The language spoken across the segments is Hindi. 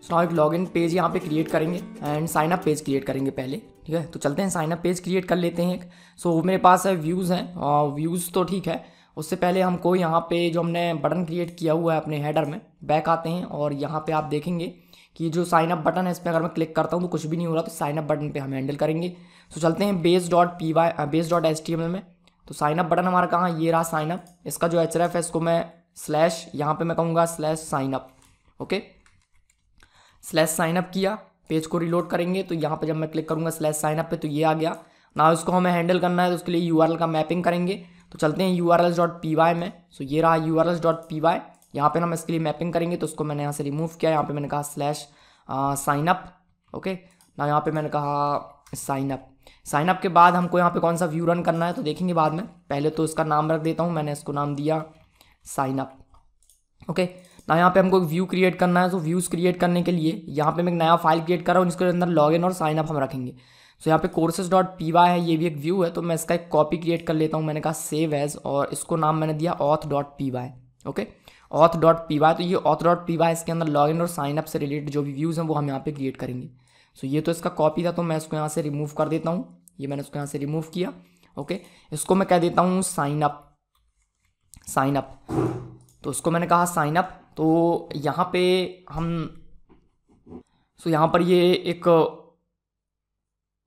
सो नाउ एक लॉगिन पेज यहाँ पे क्रिएट करेंगे and sign up page create करेंगे पहले, ठीक है। तो चलते हैं साइन अप पेज क्रिएट कर लेते हैं एक। सो मेरे पास है व्यूज़ हैं, व्यूज़ तो ठीक है। उससे पहले हमको यहाँ पे जो हमने बटन क्रिएट किया हुआ है अपने हेडर में, बैक आते हैं और यहाँ पे आप देखेंगे कि जो साइन अप बटन है इस पर अगर मैं क्लिक करता हूँ तो कुछ भी नहीं हो रहा, तो साइन अप बटन पे हम हैंडल करेंगे। तो चलते हैं base.html में। तो साइन अप बटन हमारा कहाँ, ये रहा साइन अप। इसका जो href है इसको मैं स्लैश यहाँ पे मैं कहूँगा slash sign up, okay. Slash sign up किया, पेज को रिलोड करेंगे तो यहाँ पे जब मैं क्लिक करूँगा स्लैश साइन अप पे तो ये आ गया ना। इसको हमें हैंडल करना है तो उसके लिए URL का मैपिंग करेंगे। तो चलते हैं urls.py में। सो ये रहा urls.py, यहाँ पे ना हम इसके लिए मैपिंग करेंगे। तो उसको मैंने यहाँ से रिमूव किया, यहाँ पे मैंने कहा स्लैश साइन अप, ओके ना। यहाँ पे मैंने कहा साइन अप। साइन अप के बाद हमको यहाँ पे कौन सा व्यू रन करना है तो देखेंगे बाद में। पहले तो इसका नाम रख देता हूँ, मैंने इसको नाम दिया साइन अप, ओके ना। यहाँ पे हमको व्यू क्रिएट करना है। तो व्यूज़ क्रिएट करने के लिए यहाँ पे मैं एक नया फाइल क्रिएट कर रहा हूँ जिसके अंदर लॉगिन और साइन अप हम रखेंगे। तो यहाँ पे courses.py है, ये भी एक व्यू है। तो मैं इसका एक कॉपी क्रिएट कर लेता हूँ, मैंने कहा सेव एज, और इसको नाम मैंने दिया auth.py, ओके auth.py। तो ये auth.py इसके अंदर लॉगिन और साइन अप से रिलेटेड जो भी व्यूज़ हैं वो हम यहाँ पे क्रिएट करेंगे। सो ये तो इसका कॉपी था, तो मैं इसको यहाँ से रिमूव कर देता हूँ। ये मैंने इसको यहाँ से रिमूव किया, ओके। इसको मैं कह देता हूँ साइन अप, साइन अप। तो उसको मैंने कहा साइन अप। तो यहाँ पे हम यहाँ पर ये एक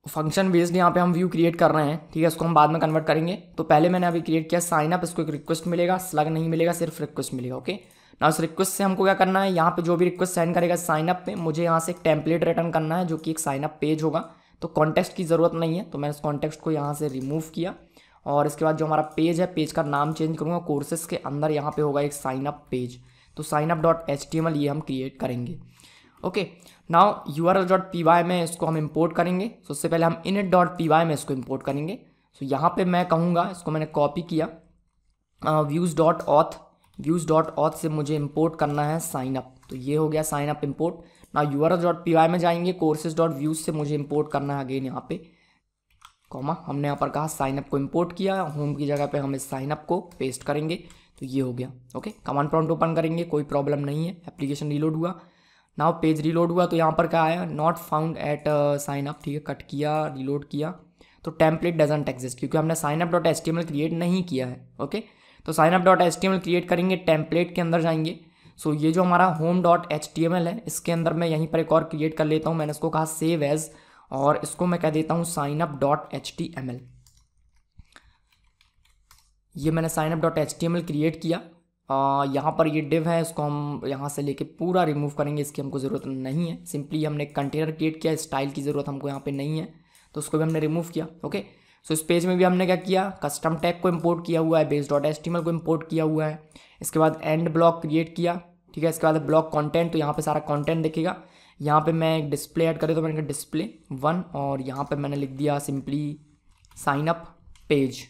फंक्शन बेस्ड यहाँ पे हम व्यू क्रिएट कर रहे हैं, ठीक है। इसको हम बाद में कन्वर्ट करेंगे। तो पहले मैंने अभी क्रिएट किया साइन अप, इसको एक रिक्वेस्ट मिलेगा, स्लग नहीं मिलेगा, सिर्फ रिक्वेस्ट मिलेगा, ओके ना। उस रिक्वेस्ट से हमको क्या करना है, यहाँ पे जो भी रिक्वेस्ट सेंड करेगा साइन अप पे, मुझे यहाँ से एक टेम्पलेट रिटर्न करना है जो कि एक साइन अप पेज होगा। तो कॉन्टेक्स्ट की ज़रूरत नहीं है, तो मैंने इस कॉन्टेक्स्ट को यहाँ से रिमूव किया। और इसके बाद जो हमारा पेज है, पेज का नाम चेंज करूँगा, कोर्सेस के अंदर यहाँ पे होगा एक साइन अप पेज। तो साइन अप .html ये हम क्रिएट करेंगे, ओके। नाउ url.py में इसको हम इंपोर्ट करेंगे। तो उससे पहले हम init.py में इसको इंपोर्ट करेंगे। तो यहाँ पे मैं कहूँगा, इसको मैंने कॉपी किया, views.auth से मुझे इंपोर्ट करना है साइन अप। तो ये हो गया साइन अप इंपोर्ट ना। url.py में जाएंगे, courses.views से मुझे इंपोर्ट करना है अगेन यहाँ पे, कॉमा हमने यहाँ पर कहा साइन अप को इंपोर्ट किया, होम की जगह पे हम इस साइन अप को पेस्ट करेंगे। तो ये हो गया, ओके। कमांड प्रॉम्प्ट ओपन करेंगे, कोई प्रॉब्लम नहीं है। एप्लीकेशन रीलोड हुआ, नाउ पेज रीलोड हुआ। तो यहाँ पर क्या आया, not found at sign up, ठीक है। कट किया, रीलोड किया, तो टेम्पलेट डजंट एग्जिस्ट, क्योंकि हमने साइन अप .html क्रिएट नहीं किया है, ओके। तो साइन अप .html क्रिएट करेंगे, टेम्पलेट के अंदर जाएंगे। सो ये जो हमारा home.html है, इसके अंदर मैं यहीं पर एक और क्रिएट कर लेता हूँ। मैंने इसको कहा सेव एज, और इसको मैं कह देता हूँ साइन अप .html। ये मैंने साइन अप .html क्रिएट किया। यहाँ पर ये डिव है, इसको हम यहाँ से लेके पूरा रिमूव करेंगे, इसकी हमको ज़रूरत नहीं है। सिंपली हमने एक कंटेनर क्रिएट किया, स्टाइल की ज़रूरत हमको यहाँ पे नहीं है, तो उसको भी हमने रिमूव किया, ओके। सो इस पेज में भी हमने क्या किया, कस्टम टैग को इंपोर्ट किया हुआ है, base.html को इंपोर्ट किया हुआ है। इसके बाद एंड ब्लॉक क्रिएट किया, ठीक है। इसके बाद ब्लॉक कॉन्टेंट, तो यहाँ पर सारा कॉन्टेंट दिखेगा। यहाँ पर मैं एक डिस्प्ले ऐड करें, तो मैंने कहा डिस्प्ले 1, और यहाँ पर मैंने लिख दिया simply sign up page,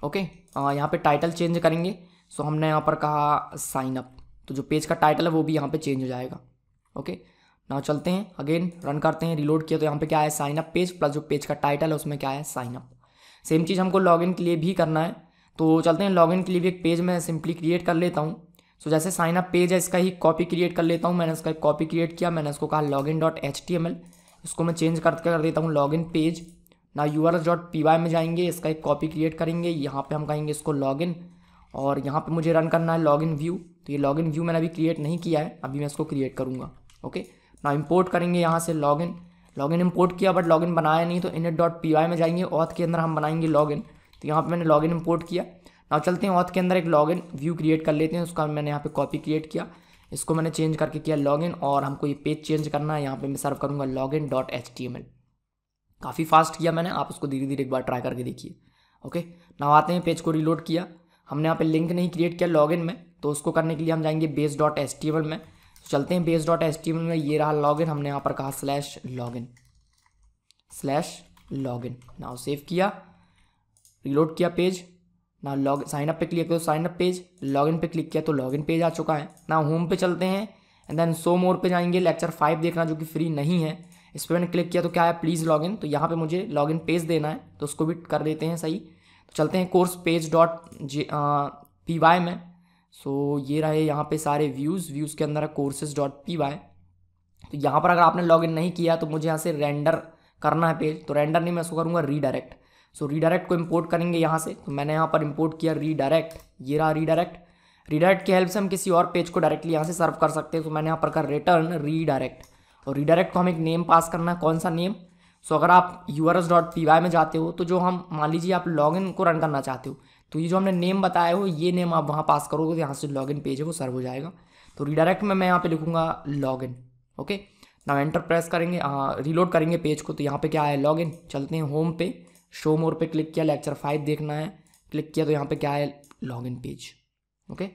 okay. यहाँ पे टाइटल चेंज करेंगे। सो हमने यहाँ पर कहा साइन अप, तो जो पेज का टाइटल है वो भी यहाँ पे चेंज हो जाएगा, ओके। नाउ चलते हैं अगेन, रन करते हैं, रिलोड किया। तो यहाँ पे क्या है, साइन अप पेज प्लस जो पेज का टाइटल है उसमें क्या है, साइन अप। सेम चीज़ हमको लॉगिन के लिए भी करना है। तो चलते हैं, लॉगिन के लिए भी एक पेज मैं सिंपली क्रिएट कर लेता हूँ। सो जैसे साइन अप पेज है, इसका ही कॉपी क्रिएट कर लेता हूँ। मैंने इसका एक कॉपी क्रिएट किया, मैंने इसको कहा login.html, इसको मैं चेंज करके कर देता हूँ लॉगिन पेज ना। urls.py में जाएंगे, इसका एक कॉपी क्रिएट करेंगे, यहाँ पे हम कहेंगे इसको लॉगिन, और यहाँ पे मुझे रन करना है लॉगिन व्यू। तो ये लॉगिन व्यू मैंने अभी क्रिएट नहीं किया है, अभी मैं इसको क्रिएट करूँगा, ओके ना। इंपोर्ट करेंगे यहाँ से लॉगिन, लॉगिन इंपोर्ट किया बट लॉगिन बनाया नहीं, तो init.py में जाएंगे, ऑथ के अंदर हम बनाएंगे लॉगिन। तो यहाँ पर मैंने लॉगिन इंपोर्ट किया। ना चलते हैं ऑथ के अंदर एक लॉगिन व्यू क्रिएट कर लेते हैं, उसका मैंने यहाँ पर कॉपी क्रिएट किया, इसको मैंने चेंज करके किया लॉगिन, और हमको ये पेज चेंज करना है। यहाँ पर मैं सर्व करूँगा login.html। काफ़ी फास्ट किया मैंने, आप उसको धीरे धीरे एक बार ट्राई करके देखिए, ओके। नाउ आते हैं, पेज को रिलोड किया, हमने यहाँ पे लिंक नहीं क्रिएट किया लॉगिन में, तो उसको करने के लिए हम जाएंगे base.html में। तो चलते हैं base.html में, ये रहा लॉगिन, हमने यहाँ पर कहा /login। नाउ सेव किया, रिलोड किया पेज ना। साइन अप पे क्लिक किया तो साइन अप पेज, लॉगिन पे क्लिक किया तो लॉगिन पेज आ चुका है ना। होम पे चलते हैं एंड देन शो मोर पे जाएंगे, लेक्चर 5 देखना जो कि फ्री नहीं है। इस पर मैंने क्लिक किया तो क्या है, प्लीज़ लॉगिन। तो यहाँ पे मुझे लॉगिन पेज देना है, तो उसको भी कर देते हैं सही। तो चलते हैं कोर्स पेज.py में। सो ये रहे यहाँ पे सारे व्यूज़ के अंदर है courses.py। तो यहाँ पर अगर आपने लॉगिन नहीं किया तो मुझे यहाँ से रेंडर करना है पेज, तो रेंडर नहीं, मैं इसको करूँगा रीडायरेक्ट। सो रीडायरेक्ट को इंपोर्ट करेंगे यहाँ से, तो मैंने यहाँ पर इंपोर्ट किया रीडायरेक्ट, ये रहा रीडायरेक्ट। रीडायरेक्ट की हेल्प से हम किसी और पेज को डायरेक्टली यहाँ से सर्व कर सकते हैं। तो मैंने यहाँ पर कर रिटर्न रीडायरेक्ट, और रीडायरेक्ट को हम एक नेम पास करना है, कौन सा नेम। सो अगर आप urs.py में जाते हो तो जो हम मान लीजिए आप लॉगिन को रन करना चाहते हो, तो ये जो हमने नेम बताया हो ये नेम आप वहाँ पास करोगे तो यहाँ से लॉगिन पेज है वो सर्व हो जाएगा। तो रीडायरेक्ट में मैं यहाँ पे लिखूँगा लॉगिन। ओके, ना एंटर प्रेस करेंगे, रीलोड करेंगे पेज को, तो यहाँ पे क्या है लॉगिन। चलते हैं होम पे, शो मोर पे क्लिक किया, लेक्चर 5 देखना है, क्लिक किया तो यहाँ पे क्या है लॉगिन पेज। ओके।